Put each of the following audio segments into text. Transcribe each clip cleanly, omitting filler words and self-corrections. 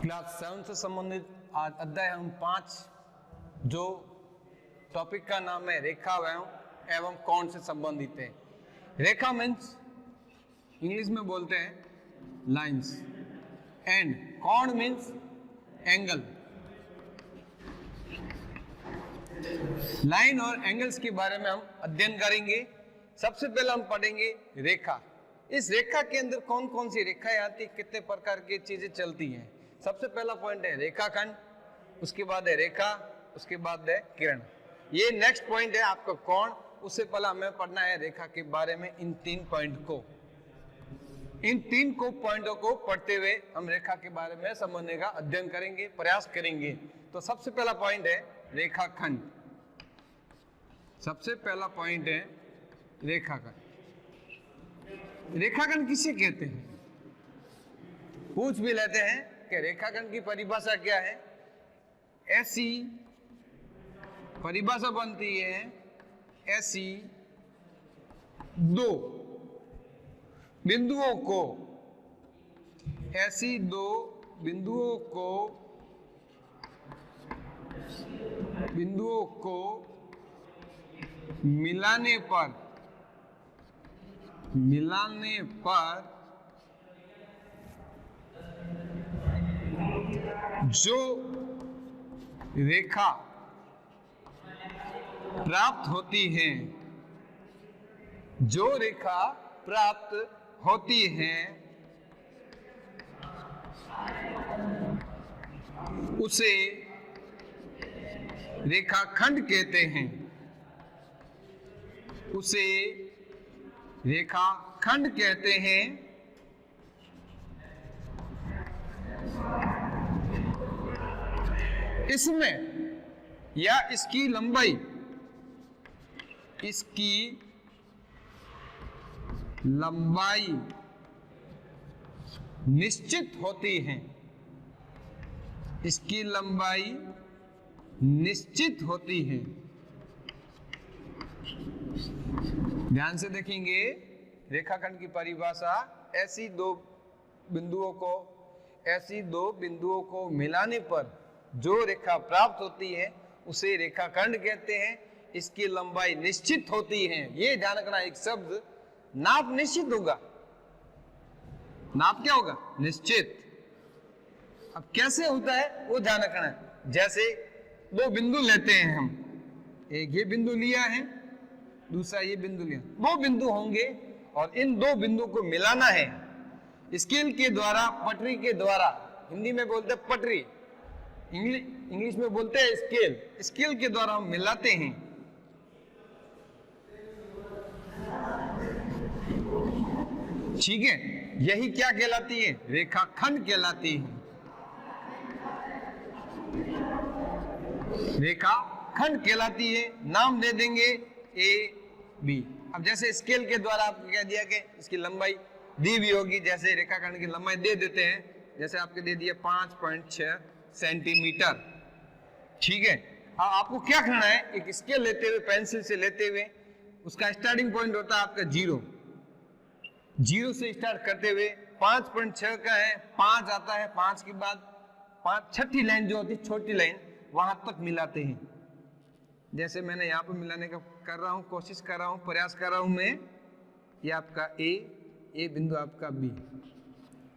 Class 7 से संबंधित आज अध्याय हम 5 जो टॉपिक का नाम है रेखा एवं कोण से संबंधित है। रेखा मीन्स इंग्लिश में बोलते हैं लाइंस एंड कोण मीन्स एंगल। लाइन और एंगल्स के बारे में हम अध्ययन करेंगे। सबसे पहले हम पढ़ेंगे रेखा। इस रेखा के अंदर कौन कौन सी रेखाएं आती, कितने प्रकार की चीजें चलती हैं। सबसे पहला पॉइंट है रेखाखंड, उसके बाद है रेखा, उसके बाद है किरण। ये नेक्स्ट पॉइंट है आपका कोण। उससे पहले हमें पढ़ना है रेखा के बारे में इन 3 पॉइंट को। इन 3 पॉइंटों को पढ़ते हुए हम रेखा के बारे में समझने का अध्ययन करेंगे, प्रयास करेंगे। तो सबसे पहला पॉइंट है रेखाखंड। सबसे पहला पॉइंट है रेखाखंड। रेखाखंड किसे कहते हैं? पूछ भी लेते हैं कि रेखाखंड की परिभाषा क्या है। ऐसी परिभाषा बनती है, ऐसी दो बिंदुओं को, ऐसी दो बिंदुओं को मिलाने पर जो रेखा प्राप्त होती है, जो रेखा प्राप्त होती है उसे रेखाखंड कहते हैं। उसे रेखाखंड कहते हैं। इसमें या इसकी लंबाई निश्चित होती है। इसकी लंबाई निश्चित होती है। ध्यान से देखेंगे रेखाखंड की परिभाषा। ऐसी दो बिंदुओं को मिलाने पर जो रेखा प्राप्त होती है उसे रेखाखंड कहते हैं। इसकी लंबाई निश्चित होती है। ये ध्यान रखना। एक शब्द नाप निश्चित होगा। नाप क्या होगा? निश्चित। अब कैसे होता है वो ध्यान रखना है। जैसे दो बिंदु लेते हैं हम, एक ये बिंदु लिया है, दूसरा ये बिंदु लिया। 2 बिंदु होंगे और इन 2 बिंदु को मिलाना है स्केल के द्वारा, पटरी के द्वारा। हिंदी में बोलते हैं पटरी, इंग्लिश में बोलते हैं स्केल। स्केल के द्वारा हम मिलाते हैं। ठीक है, यही क्या कहलाती है? रेखाखंड कहलाती है। रेखाखंड कहलाती है। नाम दे देंगे ए बी। अब जैसे स्केल के द्वारा आपको कह दिया कि इसकी लंबाई दी हुई होगी, जैसे रेखाखंड की लंबाई दे देते हैं। जैसे आपके दे दिया 5.6 सेंटीमीटर। ठीक है, अब आपको क्या करना है? एक स्केल लेते हुए, पेंसिल से लेते हुए, उसका स्टार्टिंग पॉइंट होता है आपका 0 से स्टार्ट करते हुए 5.6 का है, 5 आता है, 5 के बाद 5 छठी लाइन जो होती है, छोटी लाइन, वहां तक मिलाते हैं। जैसे मैंने यहाँ पे मिलाने का कर रहा हूँ, कोशिश कर रहा हूँ, प्रयास कर रहा हूँ मैं। ये आपका ए बिंदु आपका बी।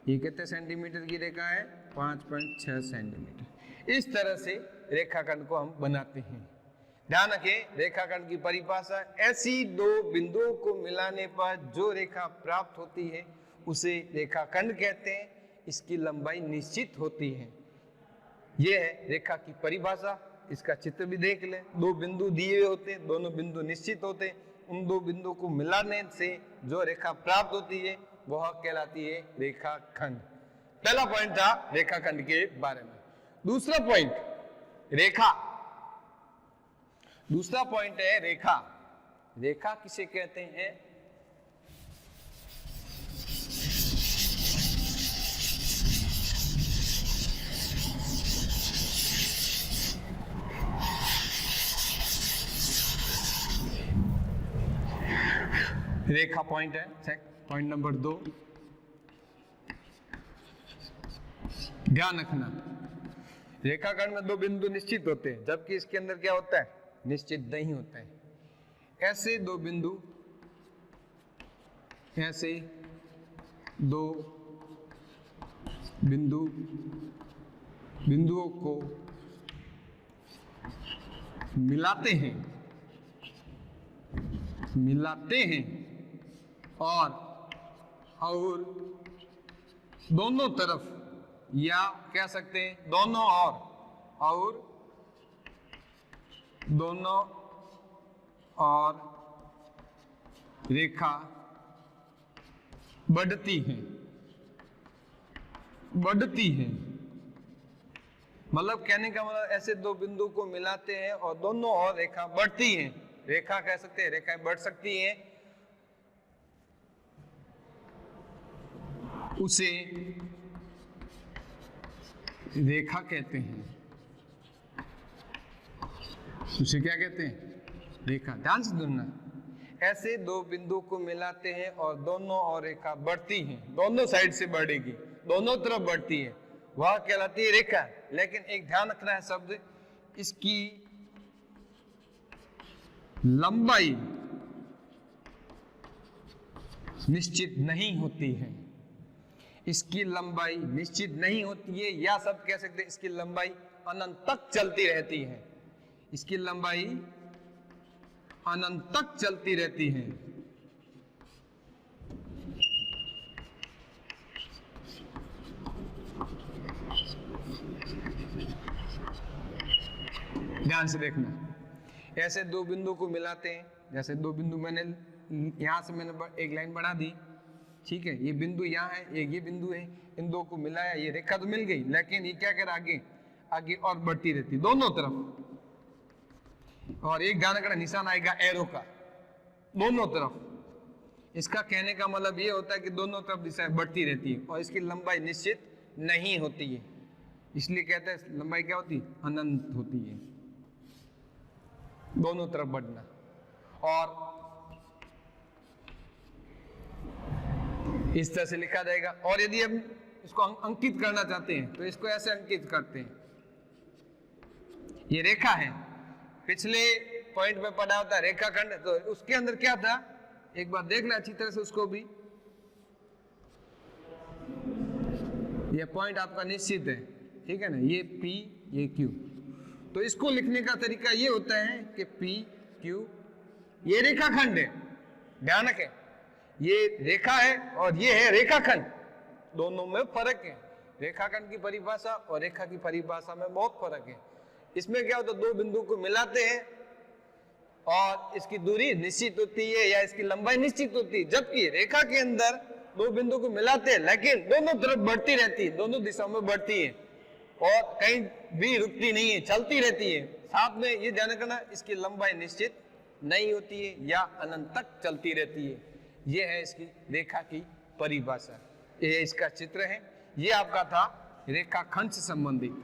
ये कितने सेंटीमीटर की रेखा है? 5.6 सेंटीमीटर। इस तरह से रेखाखंड को हम बनाते हैं। ध्यान रखें, रेखाखंड की परिभाषा। ऐसी 2 बिंदुओं को मिलाने पर जो रेखा प्राप्त होती है उसे रेखाखंड कहते हैं। इसकी लंबाई निश्चित होती है। यह है रेखा की परिभाषा। इसका चित्र भी देख लें। 2 बिंदु दिए हुए होते हैं, दोनों बिंदु निश्चित होते हैं। उन 2 बिंदुओं को मिलाने से जो रेखा प्राप्त होती है वह कहलाती है रेखाखंड। पहला पॉइंट था रेखाखंड के बारे में। दूसरा पॉइंट रेखा। दूसरा पॉइंट है रेखा। रेखा किसे कहते हैं? रेखा पॉइंट है। पॉइंट नंबर 2, ध्यान रखना, रेखाखंड में दो बिंदु निश्चित होते हैं, जबकि इसके अंदर क्या होता है, निश्चित नहीं होता है। ऐसे दो बिंदु, ऐसे दो बिंदुओं को मिलाते हैं और दोनों तरफ, या कह सकते हैं दोनों और रेखा बढ़ती है, मतलब कहने का मतलब ऐसे दो बिंदु को मिलाते हैं और दोनों और रेखा बढ़ती हैं। रेखा कह सकते हैं, रेखाएं बढ़ सकती हैं, उसे रेखा कहते हैं। उसे क्या कहते हैं, रेखा। ध्यान से सुनना, ऐसे दो बिंदु को मिलाते हैं और दोनों और रेखा बढ़ती हैं, दोनों साइड से बढ़ेगी, दोनों तरफ बढ़ती है, वह कहलाती है रेखा। लेकिन एक ध्यान रखना है शब्द, इसकी लंबाई निश्चित नहीं होती है, इसकी लंबाई निश्चित नहीं होती है, या सब कह सकते हैं इसकी लंबाई अनंत तक चलती रहती है, इसकी लंबाई अनंत तक चलती रहती है। ध्यान से देखना, ऐसे दो बिंदु को मिलाते हैं, जैसे दो बिंदु मैंने यहां से एक लाइन बढ़ा दी, ठीक है, ये बिंदु यहाँ है, ये बिंदु है, इन दो को मिलाया, ये रेखा तो मिल गई, लेकिन ये क्या कर आगे और बढ़ती रहती दोनों तरफ। और एक ध्यान रखना, निशान आएगा एरो का, दोनों तरफ। इसका कहने का मतलब ये होता है कि दोनों तरफ दिशाएं बढ़ती रहती है और इसकी लंबाई निश्चित नहीं होती है, इसलिए कहते हैं लंबाई क्या होती है, अनंत होती है, दोनों तरफ बढ़ना। और इस तरह से लिखा जाएगा। और यदि हम इसको अंकित करना चाहते हैं तो इसको ऐसे अंकित करते हैं, ये रेखा है, पिछले पॉइंट में पढ़ा होता है रेखाखंड, तो उसके अंदर क्या था, एक बार देख ले अच्छी तरह से उसको भी। ये पॉइंट आपका निश्चित है, ठीक है ना, ये P ये Q, तो इसको लिखने का तरीका ये होता है कि P Q ये रेखाखंड है, ध्यान रखें, ये रेखा है और ये है रेखाखंड, दोनों में फर्क है। रेखाखंड की परिभाषा और रेखा की परिभाषा में बहुत फर्क है। इसमें क्या होता है, दो बिंदु को मिलाते हैं और इसकी दूरी निश्चित होती है या इसकी लंबाई निश्चित होती है, जबकि रेखा के अंदर दो बिंदु को मिलाते हैं लेकिन दोनों तरफ बढ़ती रहती है, दोनों दिशाओं में बढ़ती है और कहीं भी रुकती नहीं है, चलती रहती है। साथ में ये ध्यान रखना, इसकी लंबाई निश्चित नहीं होती है या अनंत तक चलती रहती है। ये है इसकी रेखा की परिभाषा, ये इसका चित्र है। ये आपका था रेखाखंड से संबंधित,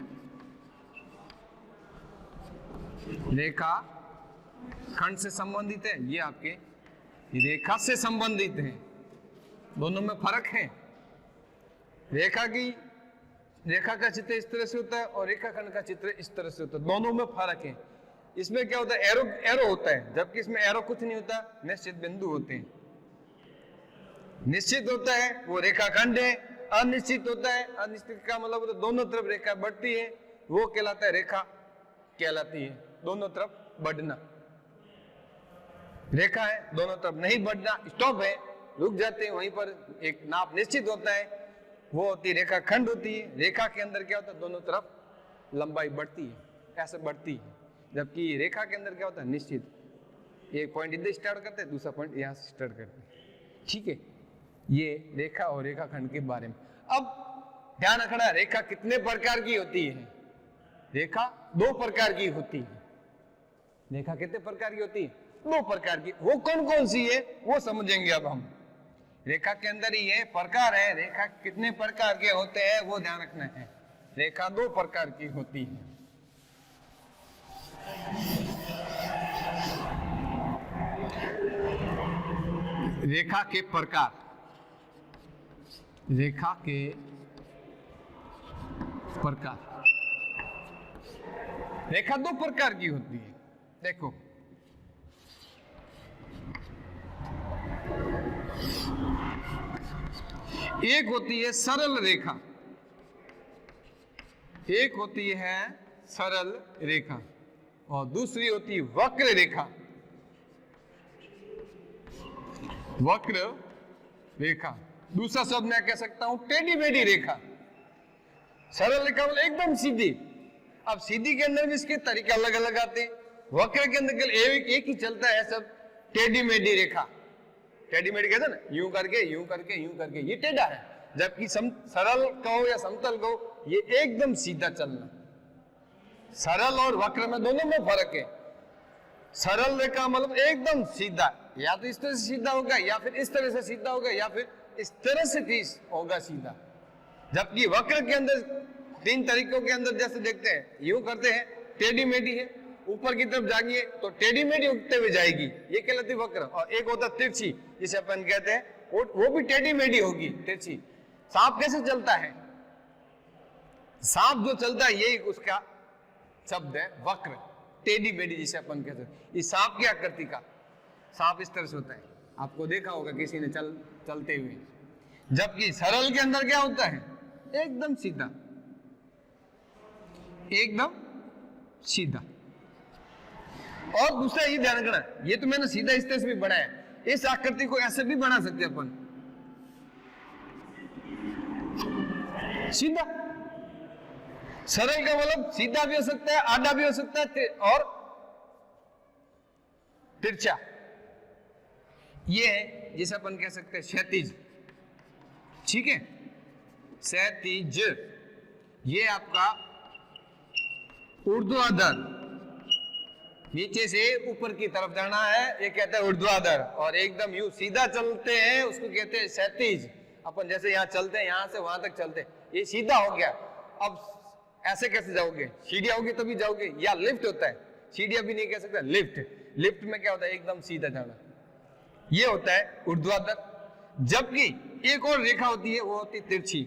रेखा खंड से संबंधित है, ये आपके रेखा से संबंधित है, दोनों में फर्क है। रेखा का चित्र इस तरह से होता है और रेखाखंड का चित्र इस तरह से होता है, दोनों में फर्क है। इसमें क्या होता है, एरो होता है, जबकि इसमें एरो कुछ नहीं होता, निश्चित बिंदु होते हैं। निश्चित होता है वो रेखाखंड है, अनिश्चित होता है, अनिश्चित का मतलब दोनों तरफ रेखा बढ़ती है, वो कहलाता है रेखा कहलाती है, दोनों तरफ बढ़ना। रेखा है, दोनों तरफ नहीं बढ़ना, स्टॉप है, रुक जाते हैं वहीं पर, एक नाप निश्चित होता है, वो होती है रेखाखंड होती है। रेखा के अंदर क्या होता है, दोनों तरफ लंबाई बढ़ती है, ऐसे बढ़ती है, जबकि रेखा के अंदर क्या होता है, निश्चित। एक पॉइंट इधर स्टार्ट करते हैं, दूसरा पॉइंट यहाँ से स्टार्ट करते हैं, ठीक है। ये रेखा और रेखाखंड के बारे में। अब ध्यान रखना, रेखा कितने प्रकार की होती है, रेखा दो प्रकार की होती है। रेखा कितने प्रकार की होती है, दो प्रकार की। वो कौन कौन सी है वो समझेंगे अब हम। रेखा के अंदर ही ये प्रकार है, रेखा कितने प्रकार के होते हैं वो ध्यान रखना है। रेखा दो प्रकार की होती है। रेखा के प्रकार, रेखा के प्रकार। रेखा दो प्रकार की होती है, देखो एक होती है सरल रेखा, एक होती है सरल रेखा और दूसरी होती है वक्र रेखा। वक्र रेखा, दूसरा शब्द मैं कह सकता हूं टेढ़ी मेढ़ी रेखा। सरल रेखा मतलब एकदम सीधी। अब सीधी के अंदर भी इसके तरीके अलग अलग आते हैं। वक्र के अंदर एक ही चलता है सब, टेढ़ी मेढ़ी रेखा। टेढ़ी मेढ़ी कहते हैं ना, यूं करके यूं करके यूं करके, ये टेढ़ा है। जबकि सरल कहो या समतल कहो, ये एकदम सीधा चलना। सरल और वक्र में दोनों में फर्क है। सरल रेखा मतलब एकदम सीधा, या तो इस तरह से सीधा होगा या फिर इस तरह से सीधा होगा या फिर इस तरह से फीस होगा सीधा। जबकि वक्र के अंदर तीन तरीकों के अंदर जैसे देखते हैं, यूं करते हैं टेढ़ी मेढ़ी है, ऊपर की तरफ जाएंगे तो टेढ़ी मेढ़ी उठते हुए जाएगी, ये कहलाती वक्र। और एक होता तिरछी, जिसे अपन कहते हैं वो भी टेढ़ी मेढ़ी होगी, तिरछी। सांप कैसे चलता है? सांप जो चलता है यही उसका शब्द है वक्र, टेढ़ी मेढ़ी जिसे अपन कहते हैं। इस सांप की आकृति का, सांप इस तरह से होता है, आपको देखा होगा किसी ने चलते हुए। जबकि सरल के अंदर क्या होता है? एकदम सीधा, एकदम सीधा। और दूसरा ये ध्यान रखना, ये तो मैंने सीधा इस तरह से भी बनाया, इस आकृति को ऐसे भी बना सकते अपन, सीधा। सरल का मतलब सीधा भी हो सकता है, आधा भी हो सकता है और तिरछा। ये है जिसे अपन कह सकते हैं क्षैतिज, ठीक है, क्षैतिज। ये आपका ऊर्ध्वाधर, नीचे से ऊपर की तरफ जाना है, ये कहते हैं ऊर्ध्वाधर। और एकदम यूं सीधा चलते हैं उसको कहते हैं क्षैतिज। अपन जैसे यहाँ चलते हैं, यहां से वहां तक चलते हैं, ये सीधा हो गया। अब ऐसे कैसे जाओगे? सीढ़ियां होगी तभी जाओगे, या लिफ्ट होता है, सीढ़ियां भी नहीं कह सकते, लिफ्ट। लिफ्ट में क्या होता है? एकदम सीधा जाना, ये होता है ऊर्ध्वाधर। जबकि एक और रेखा होती है, वो होती है तिरछी,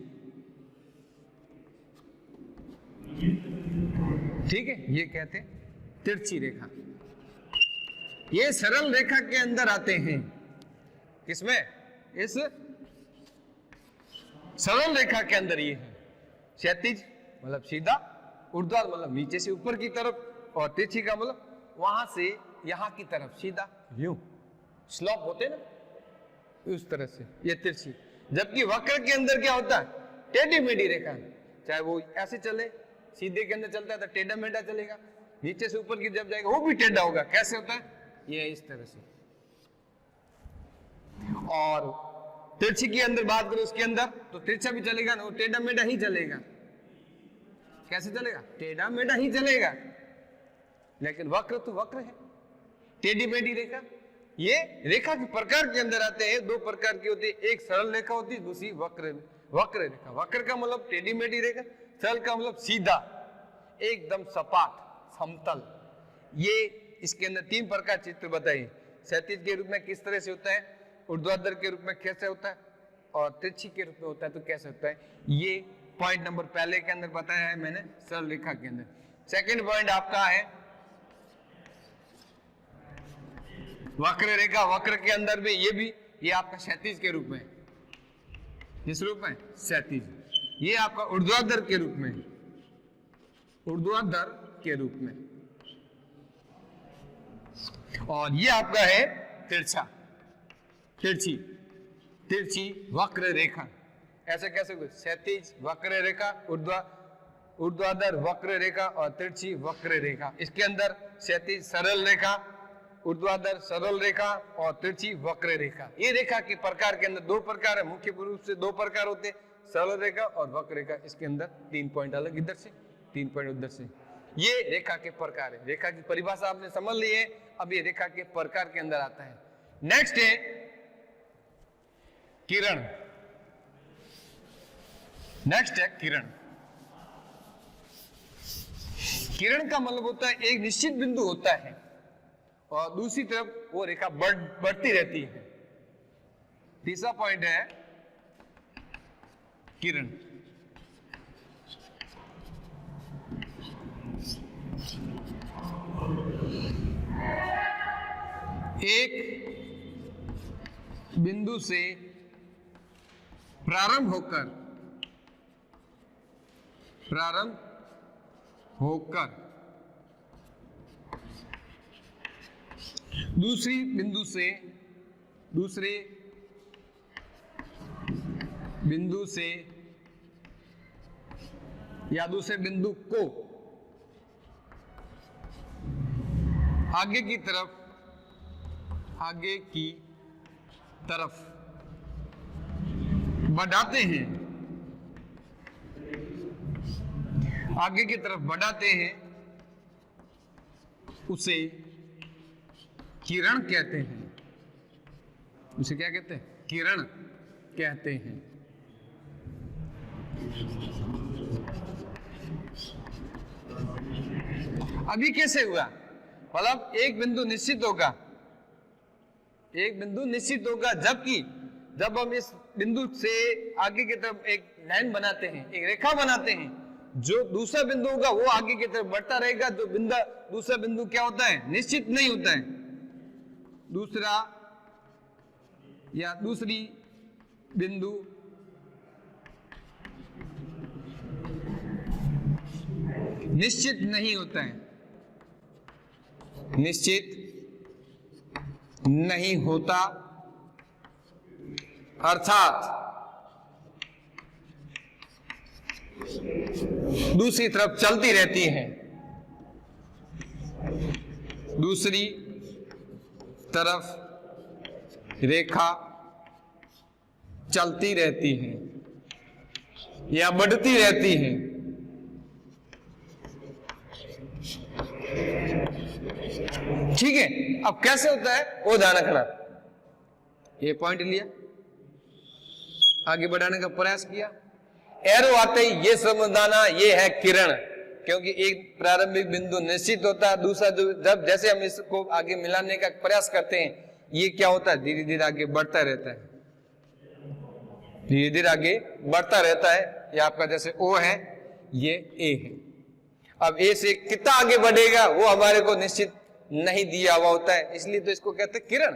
ठीक है, ये कहते हैं तिरछी रेखा। ये सरल रेखा के अंदर आते हैं, किसमें? इस सरल रेखा के अंदर ये है। क्षैतिज मतलब सीधा, ऊर्ध्वाधर मतलब नीचे से ऊपर की तरफ, और तिरछी का मतलब वहां से यहां की तरफ सीधा, यूं स्लोप होते ना, उस तरह से ये तिरछी। जबकि वक्र के अंदर क्या होता है? टेढ़ी मेढ़ी रेखा। चाहे वो ऐसे चले, सीधे के अंदर चलता है तो टेढ़ा मेढ़ा चलेगा, नीचे से ऊपर की जब जाएगा वो भी टेढ़ा होगा। कैसे होता है? ये इस तरह से। और तिरछी के अंदर बात करो, उसके अंदर तो तिरछा भी चलेगा ना, वो टेढ़ा मेढ़ा ही चलेगा। कैसे चलेगा? टेढ़ा मेढ़ा ही चलेगा। लेकिन वक्र तो वक्र है, टेढ़ी मेढ़ी रेखा। ये रेखा के प्रकार के अंदर आते हैं, दो प्रकार की होती है, एक सरल रेखा होती है, दूसरी वक्र रेखा। वक्र का मतलब टेढ़ी मेढ़ी रेखा, सरल का मतलब सीधा, एकदम सपाट, समतल। ये इसके अंदर तीन प्रकार चित्र बताइए। क्षैतिज के रूप में किस तरह से होता है, ऊर्ध्वाधर के रूप में कैसे होता है, और तिरछी के रूप में होता है तो कैसे होता है। ये पॉइंट नंबर पहले के अंदर बताया है मैंने, सरल रेखा के अंदर। सेकंड पॉइंट आपका है वक्र रेखा। वक्र के अंदर भी ये आपका क्षैतिज के रूप में, किस रूप में? क्षैतिज। ये आपका ऊर्ध्वाधर के रूप में, ऊर्ध्वाधर के रूप में। और ये आपका है तिरछा, तिरछी वक्र रेखा। ऐसे कैसे? क्षैतिज वक्र रेखा, ऊर्ध्वाधर वक्र रेखा और तिरछी वक्र रेखा। इसके अंदर क्षैतिज सरल रेखा, ऊर्ध्वाधर सरल रेखा और तिरछी वक्र रेखा। ये रेखा के प्रकार के अंदर दो प्रकार है, मुख्य रूप से दो प्रकार होते हैं, सरल रेखा और वक्र रेखा। इसके अंदर 3 पॉइंट अलग इधर से, 3 पॉइंट उधर से। ये रेखा के प्रकार है। रेखा की परिभाषा आपने समझ ली है, अब ये रेखा के प्रकार के अंदर आता है। नेक्स्ट है किरण। नेक्स्ट है किरण। किरण का मतलब होता है एक निश्चित बिंदु होता है और दूसरी तरफ वो रेखा बढ़ती रहती है। तीसरा पॉइंट है किरण। एक बिंदु से प्रारंभ होकर दूसरे बिंदु से या दूसरे बिंदु को आगे की तरफ बढ़ाते हैं, उसे किरण कहते हैं। उसे क्या कहते हैं? किरण कहते हैं। अभी कैसे हुआ? मतलब एक बिंदु निश्चित होगा जब हम इस बिंदु से आगे की तरफ एक लाइन बनाते हैं, एक रेखा बनाते हैं, जो दूसरा बिंदु होगा वो आगे की तरफ बढ़ता रहेगा। जो दूसरा बिंदु क्या होता है? निश्चित नहीं होता है। दूसरा या दूसरी बिंदु निश्चित नहीं होता है, अर्थात दूसरी तरफ चलती रहती है। दूसरी तरफ रेखा चलती रहती है या बढ़ती रहती है। ठीक है, अब कैसे होता है वो ध्यान रखना। ये पॉइंट लिया, आगे बढ़ाने का प्रयास किया, एरो आते ही ये समझाना ये है किरण। क्योंकि एक प्रारंभिक बिंदु निश्चित होता है, दूसरा जब जैसे हम इसको आगे मिलाने का प्रयास करते हैं, ये क्या होता है? धीरे धीरे आगे बढ़ता रहता है, धीरे धीरे आगे बढ़ता रहता है। ये आपका जैसे O है, ये A है। अब A से कितना आगे बढ़ेगा वो हमारे को निश्चित नहीं दिया हुआ होता है, इसलिए तो इसको कहते हैं किरण।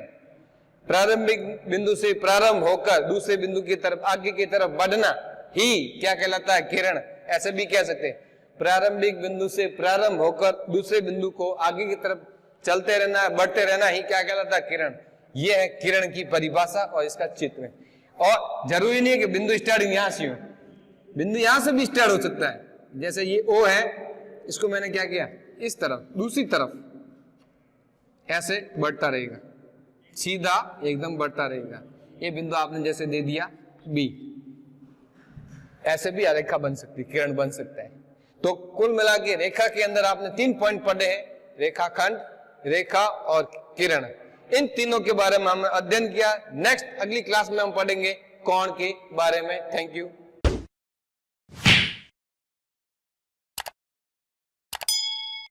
प्रारंभिक बिंदु से प्रारंभ होकर दूसरे बिंदु की तरफ आगे की तरफ बढ़ना ही क्या कहलाता है? किरण। ऐसे भी कह सकते हैं, प्रारंभिक बिंदु से प्रारंभ होकर दूसरे बिंदु को आगे की तरफ चलते रहना, बढ़ते रहना ही क्या कहलाता है? किरण। यह है किरण की परिभाषा और इसका चित्र। और जरूरी नहीं है कि बिंदु स्टार्टिंग यहां से हो, बिंदु यहां से भी स्टार्ट हो सकता है। जैसे ये O है, इसको मैंने क्या किया? इस तरफ, दूसरी तरफ ऐसे बढ़ता रहेगा, सीधा एकदम बढ़ता रहेगा। ये बिंदु आपने जैसे दे दिया B, ऐसे भी रेखा बन सकती है, किरण बन सकता है। तो कुल मिला के रेखा के अंदर आपने 3 पॉइंट पढ़े हैं, रेखाखंड, रेखा और किरण। इन तीनों के बारे में हमने अध्ययन किया। नेक्स्ट अगली क्लास में हम पढ़ेंगे कोण के बारे में। Thank you.